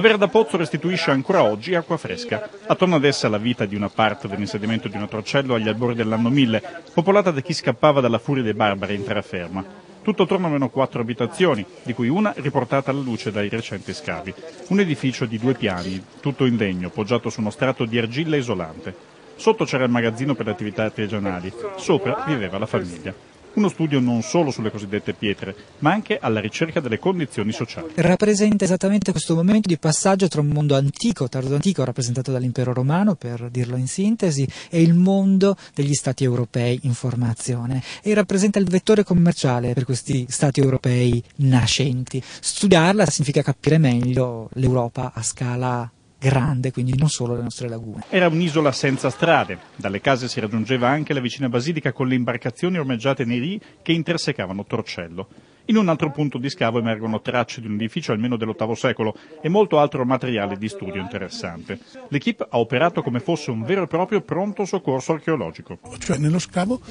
Vera da Pozzo restituisce ancora oggi acqua fresca. Attorno ad essa la vita di una parte dell'insediamento di un Notrocello agli albori dell'anno 1000, popolata da chi scappava dalla furia dei barbari in terraferma. Tutto attorno avevano 4 abitazioni, di cui una riportata alla luce dai recenti scavi. Un edificio di 2 piani, tutto in legno, poggiato su uno strato di argilla isolante. Sotto c'era il magazzino per le attività artigianali, sopra viveva la famiglia. Uno studio non solo sulle cosiddette pietre, ma anche alla ricerca delle condizioni sociali. Rappresenta esattamente questo momento di passaggio tra un mondo antico, tardo-antico, rappresentato dall'impero romano, per dirlo in sintesi, e il mondo degli stati europei in formazione. E rappresenta il vettore commerciale per questi stati europei nascenti. Studiarla significa capire meglio l'Europa a scala grande, quindi non solo le nostre lagune. Era un'isola senza strade. Dalle case si raggiungeva anche la vicina basilica con le imbarcazioni ormeggiate nei rii che intersecavano Torcello. In un altro punto di scavo emergono tracce di un edificio almeno dell'VIII secolo e molto altro materiale di studio interessante. L'equipe ha operato come fosse un vero e proprio pronto soccorso archeologico. Cioè nello scavo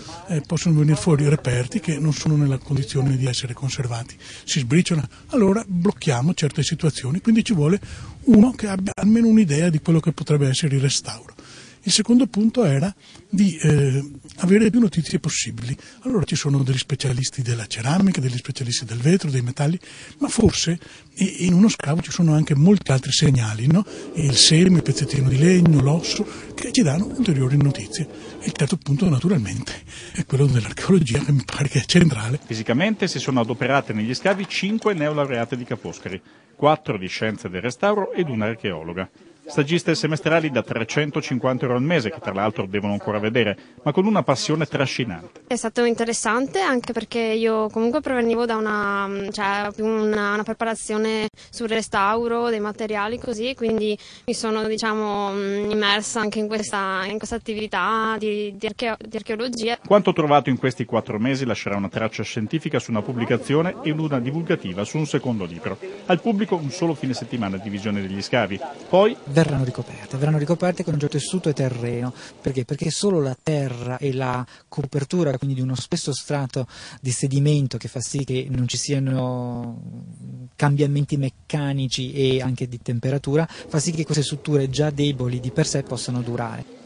possono venire fuori reperti che non sono nella condizione di essere conservati, si sbriciolano, allora blocchiamo certe situazioni, quindi ci vuole uno che abbia almeno un'idea di quello che potrebbe essere il restauro. Il secondo punto era di avere più notizie possibili. Allora ci sono degli specialisti della ceramica, degli specialisti del vetro, dei metalli, ma forse in uno scavo ci sono anche molti altri segnali, no? Il seme, il pezzettino di legno, l'osso, che ci danno ulteriori notizie. E il terzo punto naturalmente è quello dell'archeologia, che mi pare che è centrale. Fisicamente si sono adoperate negli scavi 5 neolaureate di Caposcari, 4 di scienze del restauro ed una archeologa. Stagiste semestrali da 350 euro al mese, che tra l'altro devono ancora vedere, ma con una passione trascinante. È stato interessante anche perché io comunque provenivo da una preparazione sul restauro dei materiali così, quindi mi sono immersa anche in questa attività di archeologia. Quanto trovato in questi 4 mesi lascerà una traccia scientifica su una pubblicazione e una divulgativa su un secondo libro. Al pubblico un solo fine settimana di visione degli scavi, poi verranno ricoperte con un geotessuto e terreno. Perché? Perché solo la terra e la copertura, quindi di uno spesso strato di sedimento che fa sì che non ci siano cambiamenti meccanici e anche di temperatura, fa sì che queste strutture già deboli di per sé possano durare.